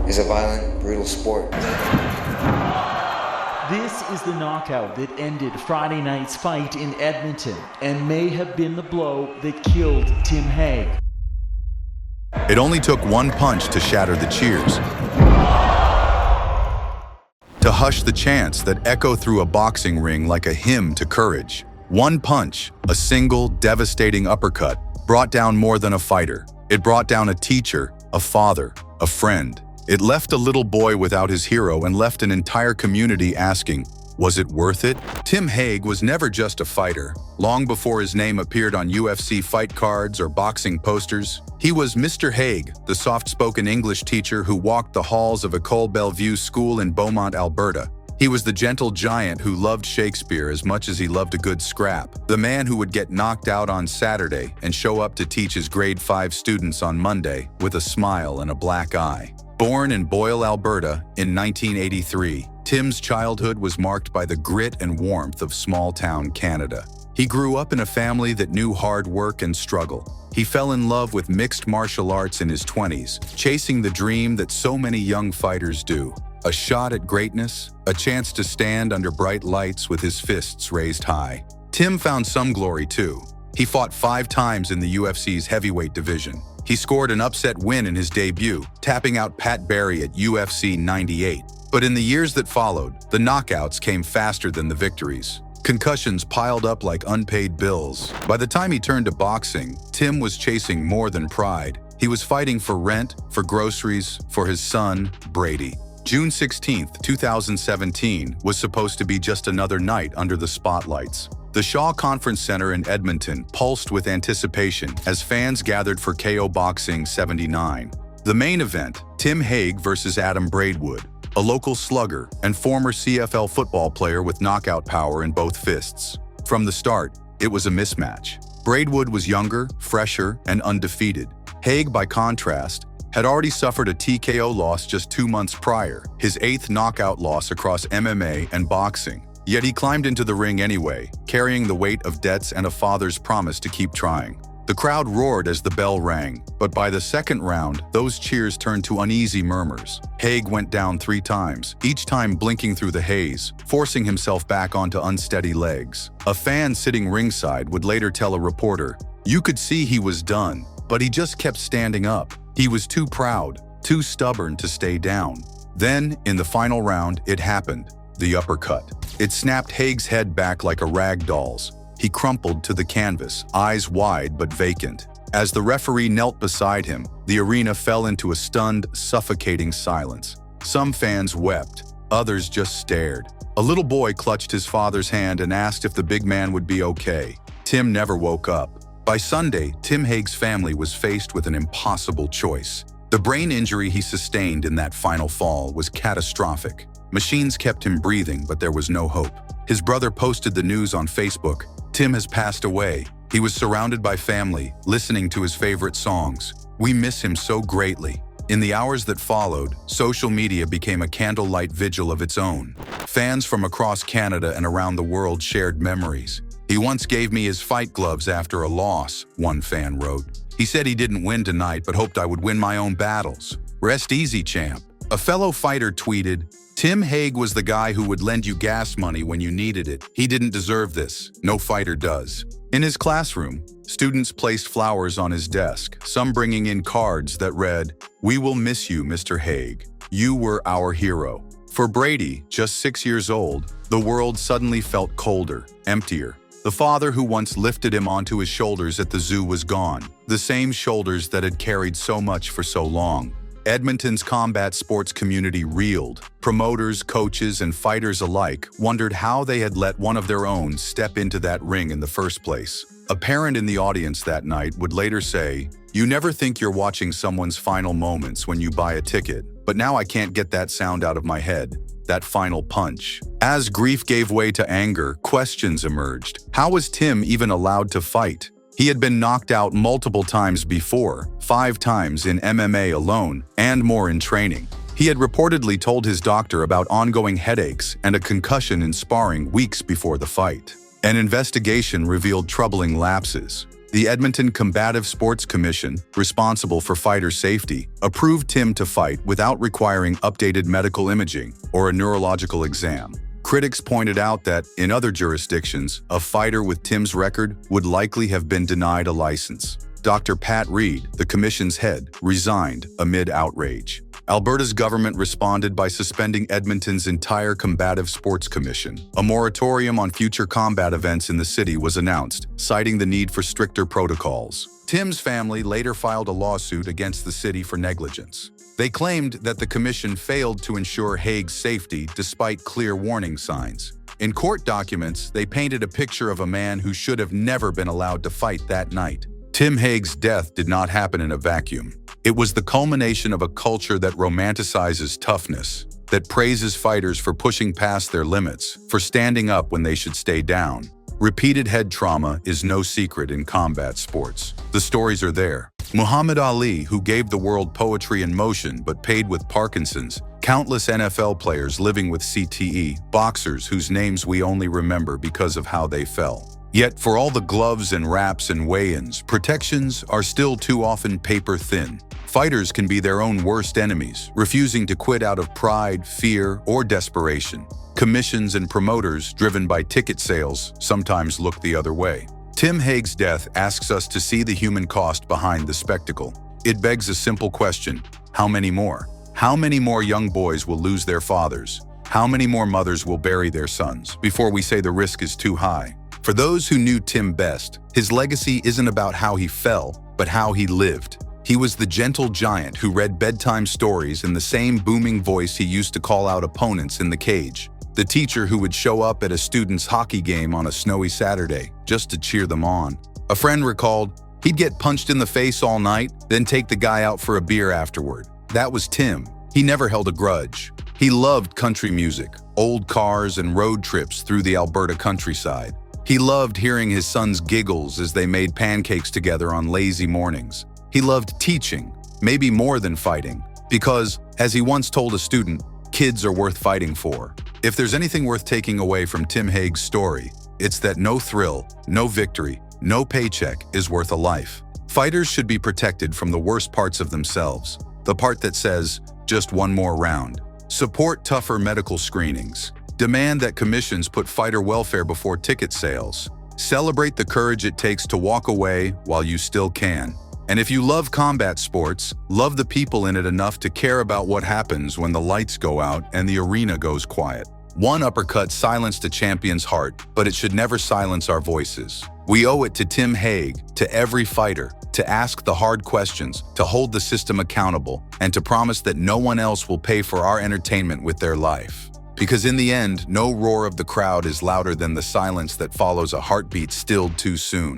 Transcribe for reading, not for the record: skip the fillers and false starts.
is a violent, brutal sport. This is the knockout that ended Friday night's fight in Edmonton and may have been the blow that killed Tim Hague. It only took one punch to shatter the cheers, to hush the chants that echo through a boxing ring like a hymn to courage. One punch, a single, devastating uppercut, brought down more than a fighter. It brought down a teacher, a father, a friend. It left a little boy without his hero and left an entire community asking, was it worth it? Tim Hague was never just a fighter. Long before his name appeared on UFC fight cards or boxing posters, he was Mr. Hague, the soft-spoken English teacher who walked the halls of École Bellevue School in Beaumont, Alberta. He was the gentle giant who loved Shakespeare as much as he loved a good scrap. The man who would get knocked out on Saturday and show up to teach his grade 5 students on Monday with a smile and a black eye. Born in Boyle, Alberta in 1983, Tim's childhood was marked by the grit and warmth of small-town Canada. He grew up in a family that knew hard work and struggle. He fell in love with mixed martial arts in his 20s, chasing the dream that so many young fighters do. A shot at greatness, a chance to stand under bright lights with his fists raised high. Tim found some glory too. He fought 5 times in the UFC's heavyweight division. He scored an upset win in his debut, tapping out Pat Barry at UFC 98. But in the years that followed, the knockouts came faster than the victories. Concussions piled up like unpaid bills. By the time he turned to boxing, Tim was chasing more than pride. He was fighting for rent, for groceries, for his son, Brady. June 16, 2017 was supposed to be just another night under the spotlights. The Shaw Conference Center in Edmonton pulsed with anticipation as fans gathered for KO Boxing 79. The main event, Tim Hague versus Adam Braidwood, a local slugger and former CFL football player with knockout power in both fists. From the start, it was a mismatch. Braidwood was younger, fresher, and undefeated. Hague, by contrast, had already suffered a TKO loss just 2 months prior, his 8th knockout loss across MMA and boxing. Yet he climbed into the ring anyway, carrying the weight of debts and a father's promise to keep trying. The crowd roared as the bell rang, but by the second round, those cheers turned to uneasy murmurs. Hague went down 3 times, each time blinking through the haze, forcing himself back onto unsteady legs. A fan sitting ringside would later tell a reporter, "You could see he was done, but he just kept standing up. He was too proud, too stubborn to stay down." Then, in the final round, it happened. The uppercut. It snapped Hague's head back like a rag doll's. He crumpled to the canvas, eyes wide but vacant. As the referee knelt beside him, the arena fell into a stunned, suffocating silence. Some fans wept, others just stared. A little boy clutched his father's hand and asked if the big man would be okay. Tim never woke up. By Sunday, Tim Hague's family was faced with an impossible choice. The brain injury he sustained in that final fall was catastrophic. Machines kept him breathing, but there was no hope. His brother posted the news on Facebook. Tim has passed away. He was surrounded by family, listening to his favorite songs. We miss him so greatly. In the hours that followed, social media became a candlelight vigil of its own. Fans from across Canada and around the world shared memories. "He once gave me his fight gloves after a loss," one fan wrote. "He said he didn't win tonight, but hoped I would win my own battles. Rest easy, champ." A fellow fighter tweeted, "Tim Hague was the guy who would lend you gas money when you needed it. He didn't deserve this. No fighter does." In his classroom, students placed flowers on his desk, some bringing in cards that read, "We will miss you, Mr. Hague. You were our hero." For Brady, just 6 years old, the world suddenly felt colder, emptier. The father who once lifted him onto his shoulders at the zoo was gone, the same shoulders that had carried so much for so long. Edmonton's combat sports community reeled. Promoters, coaches, and fighters alike wondered how they had let one of their own step into that ring in the first place. A parent in the audience that night would later say, "You never think you're watching someone's final moments when you buy a ticket, but now I can't get that sound out of my head. That final punch." As grief gave way to anger, questions emerged. How was Tim even allowed to fight? He had been knocked out multiple times before, 5 times in MMA alone, and more in training. He had reportedly told his doctor about ongoing headaches and a concussion in sparring weeks before the fight. An investigation revealed troubling lapses. The Edmonton Combative Sports Commission, responsible for fighter safety, approved Tim to fight without requiring updated medical imaging or a neurological exam. Critics pointed out that, in other jurisdictions, a fighter with Tim's record would likely have been denied a license. Dr. Pat Reed, the commission's head, resigned amid outrage. Alberta's government responded by suspending Edmonton's entire Combative Sports Commission. A moratorium on future combat events in the city was announced, citing the need for stricter protocols. Tim's family later filed a lawsuit against the city for negligence. They claimed that the commission failed to ensure Hague's safety despite clear warning signs. In court documents, they painted a picture of a man who should have never been allowed to fight that night. Tim Hague's death did not happen in a vacuum. It was the culmination of a culture that romanticizes toughness, that praises fighters for pushing past their limits, for standing up when they should stay down. Repeated head trauma is no secret in combat sports. The stories are there. Muhammad Ali, who gave the world poetry in motion but paid with Parkinson's, countless NFL players living with CTE, boxers whose names we only remember because of how they fell. Yet, for all the gloves and wraps and weigh-ins, protections are still too often paper-thin. Fighters can be their own worst enemies, refusing to quit out of pride, fear, or desperation. Commissions and promoters, driven by ticket sales, sometimes look the other way. Tim Hague's death asks us to see the human cost behind the spectacle. It begs a simple question: how many more? How many more young boys will lose their fathers? How many more mothers will bury their sons before we say the risk is too high? For those who knew Tim best, his legacy isn't about how he fell, but how he lived. He was the gentle giant who read bedtime stories in the same booming voice he used to call out opponents in the cage. The teacher who would show up at a student's hockey game on a snowy Saturday just to cheer them on. A friend recalled, he'd get punched in the face all night, then take the guy out for a beer afterward. That was Tim. He never held a grudge. He loved country music, old cars, and road trips through the Alberta countryside. He loved hearing his sons' giggles as they made pancakes together on lazy mornings. He loved teaching, maybe more than fighting, because, as he once told a student, kids are worth fighting for. If there's anything worth taking away from Tim Hague's story, it's that no thrill, no victory, no paycheck is worth a life. Fighters should be protected from the worst parts of themselves, the part that says, just one more round. Support tougher medical screenings. Demand that commissions put fighter welfare before ticket sales. Celebrate the courage it takes to walk away while you still can. And if you love combat sports, love the people in it enough to care about what happens when the lights go out and the arena goes quiet. One uppercut silenced a champion's heart, but it should never silence our voices. We owe it to Tim Hague, to every fighter, to ask the hard questions, to hold the system accountable, and to promise that no one else will pay for our entertainment with their life. Because in the end, no roar of the crowd is louder than the silence that follows a heartbeat stilled too soon.